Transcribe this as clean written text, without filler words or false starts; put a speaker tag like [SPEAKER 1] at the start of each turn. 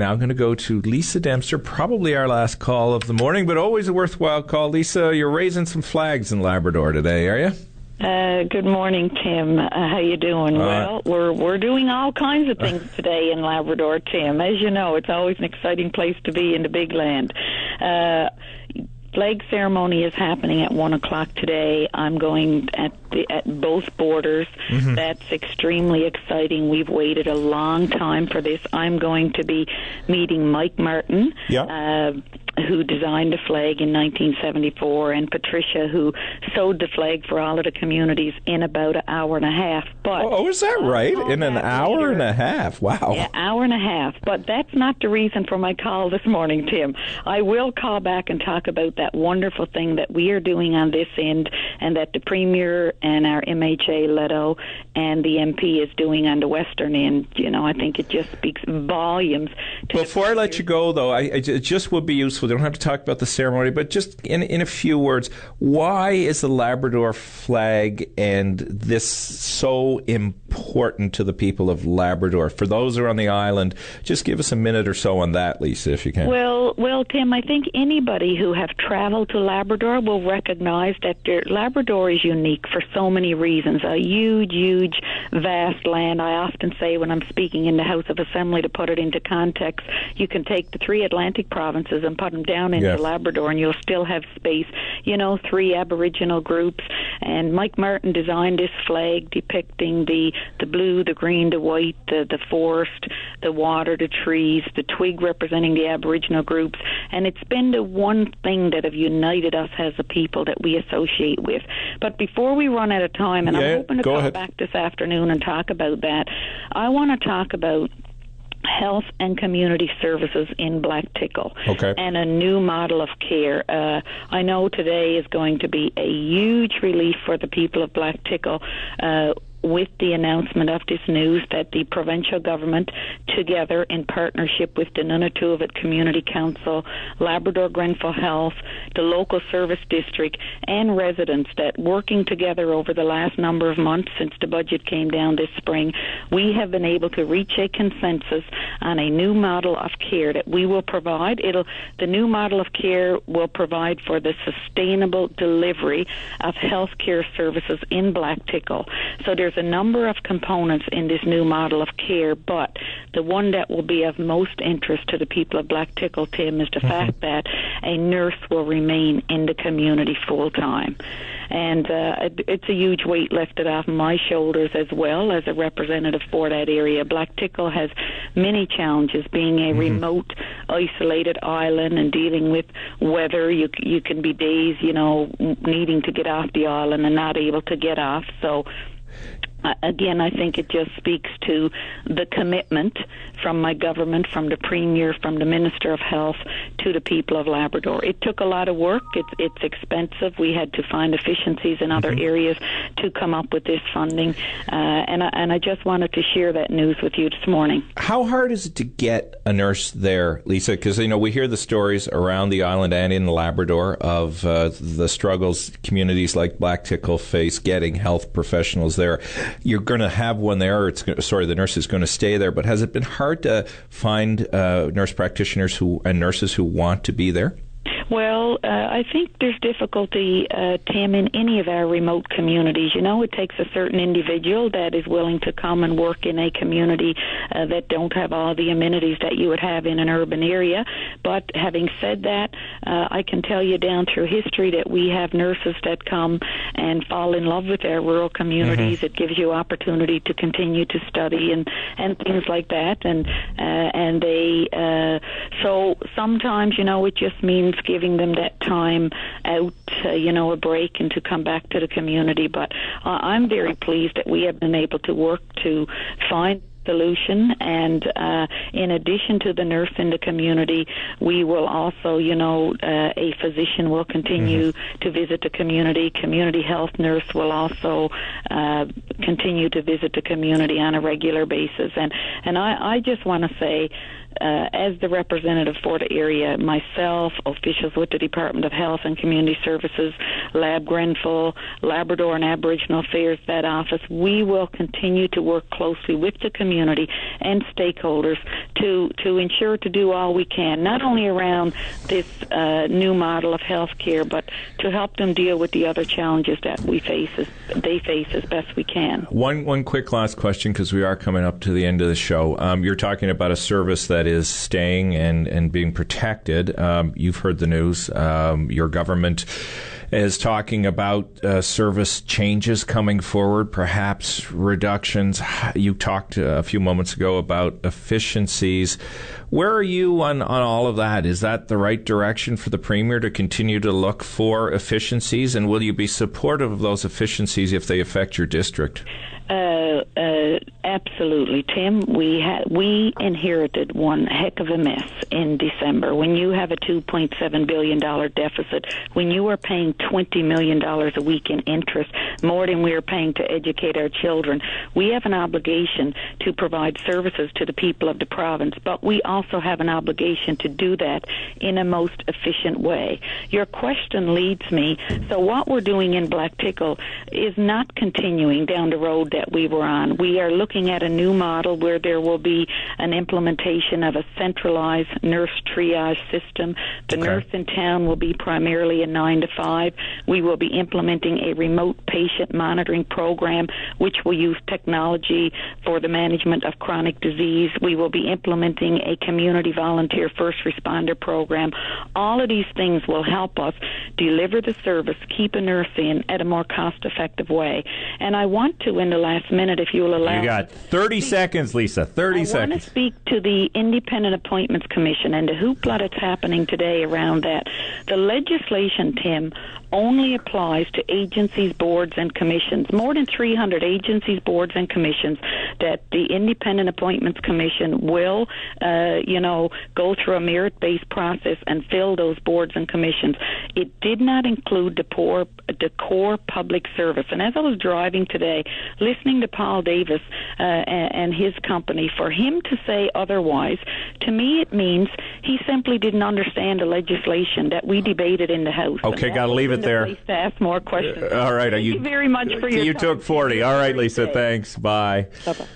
[SPEAKER 1] Now I'm going to go to Lisa Dempster, probably our last call of the morning, but always a worthwhile call. Lisa, you're raising some flags in Labrador today, are you?
[SPEAKER 2] Good morning, Tim. How you doing? Well, we're doing all kinds of things today in Labrador, Tim. As you know, it's always an exciting place to be in the big land. Flag ceremony is happening at 1 o'clock today. I'm going at both borders. Mm-hmm. That's extremely exciting. We've waited a long time for this. I'm going to be meeting Mike Martin, who designed the flag in 1974, and Patricia, who sewed the flag for all of the communities in about an hour and a half. But
[SPEAKER 1] is that right? In an hour and a half? Wow.
[SPEAKER 2] Yeah, hour and a half. But that's not the reason for my call this morning, Tim. I will call back and talk about that wonderful thing that we are doing on this end, and that the Premier and our MHA, Leto, and the MP is doing on the Western end. You know, I think it just speaks volumes.
[SPEAKER 1] Before I let you go, though, it just would be useful. They don't have to talk about the ceremony, but just in a few words, why is the Labrador flag and this so important to the people of Labrador? For those who are on the island, just give us a minute or so on that, Lisa, if you can.
[SPEAKER 2] Well, Tim, I think anybody who have traveled to Labrador will recognize that Labrador is unique for so many reasons. A huge, vast land. I often say when I'm speaking in the House of Assembly, to put it into context, you can take the 3 Atlantic provinces and put them down into Labrador, and you'll still have space. 3 Aboriginal groups. And Mike Martin designed this flag depicting the blue, the green, the white, the forest, the water, the trees, the twig representing the Aboriginal groups. And it's been the one thing that have united us as a people that we associate with. But before we run out of time, and I'm hoping to come back this afternoon and talk about that, I want to talk about health and community services in Black Tickle, and a new model of care. I know today is going to be a huge relief for the people of Black Tickle with the announcement of this news that the provincial government, together in partnership with the Nunatuvet Community Council, Labrador Grenfell Health, the local service district, and residents, that working together over the last number of months since the budget came down this spring, we have been able to reach a consensus on a new model of care that we will provide. The new model of care will provide for the sustainable delivery of health care services in Black Tickle. So there's a number of components in this new model of care, but the one that will be of most interest to the people of Black Tickle, Tim, is the fact that a nurse will remain in the community full-time. And it's a huge weight lifted off my shoulders as well as a representative for that area. Black Tickle has many challenges, being a remote, isolated island and dealing with weather. You can be days, needing to get off the island and not able to get off. So again, I think it just speaks to the commitment from my government, from the Premier, from the Minister of Health, to the people of Labrador. It took a lot of work. It's expensive. We had to find efficiencies in other areas to come up with this funding, and I just wanted to share that news with you this morning.
[SPEAKER 1] How hard is it to get a nurse there, Lisa? Because, we hear the stories around the island and in Labrador of the struggles communities like Black Tickle face getting health professionals there. You're going to have one there. The nurse is going to stay there. But has it been hard to find nurse practitioners and nurses who want to be there?
[SPEAKER 2] Well, I think there's difficulty, Tim, in any of our remote communities. It takes a certain individual that is willing to come and work in a community that don't have all the amenities that you would have in an urban area. But having said that, I can tell you down through history that we have nurses that come and fall in love with our rural communities. It gives you opportunity to continue to study and things like that. And they so sometimes, it just means giving them that time out, a break, and to come back to the community. But I'm very pleased that we have been able to work to find solution, and in addition to the nurse in the community, we will also, a physician will continue to visit the community. Community health nurse will also continue to visit the community on a regular basis. And I just want to say, as the representative for the area, myself, officials with the Department of Health and Community Services, Lab Grenfell, Labrador and Aboriginal Affairs, that office, we will continue to work closely with the community and stakeholders to ensure to do all we can, not only around this new model of health care, but to help them deal with the other challenges that they face as best we can.
[SPEAKER 1] One quick last question, because we are coming up to the end of the show. You're talking about a service that is staying and being protected. You've heard the news. Your government is talking about service changes coming forward, perhaps reductions. You talked a few moments ago about efficiencies. Where are you on all of that? Is that the right direction for the Premier to continue to look for efficiencies? And will you be supportive of those efficiencies if they affect your district?
[SPEAKER 2] Absolutely, Tim. We inherited one heck of a mess in December. When you have a $2.7 billion deficit, when you are paying $20 million a week in interest, more than we are paying to educate our children, we have an obligation to provide services to the people of the province, but we also have an obligation to do that in a most efficient way. Your question leads me, so what we're doing in Blacktickle is not continuing down the road that we were on. We are looking at a new model where there will be an implementation of a centralized nurse triage system. The nurse in town will be primarily a 9 to 5. We will be implementing a remote patient monitoring program, which will use technology for the management of chronic disease. We will be implementing a community volunteer first responder program. All of these things will help us deliver the service, keep a nurse in at a more cost-effective way. And I want to, in the last minute, if you will allow.
[SPEAKER 3] You got 30 seconds, Lisa. 30 seconds.
[SPEAKER 2] I want to speak to the Independent Appointments Commission and the hoopla that's happening today around that. The legislation, Tim, only applies to agencies, boards, and commissions. More than 300 agencies, boards, and commissions that the Independent Appointments Commission will, go through a merit-based process and fill those boards and commissions. It did not include the core public service. And as I was driving today, listening to Paul Davis and his company, for him to say otherwise, to me it means he simply didn't understand the legislation that we debated in the House.
[SPEAKER 3] Okay, got to leave it there.
[SPEAKER 2] To ask more questions.
[SPEAKER 3] All right.
[SPEAKER 2] Thank you very much for your
[SPEAKER 3] You
[SPEAKER 2] time.
[SPEAKER 3] took 40. All right, Lisa.
[SPEAKER 2] Day.
[SPEAKER 3] Thanks. Bye.
[SPEAKER 2] Bye-bye.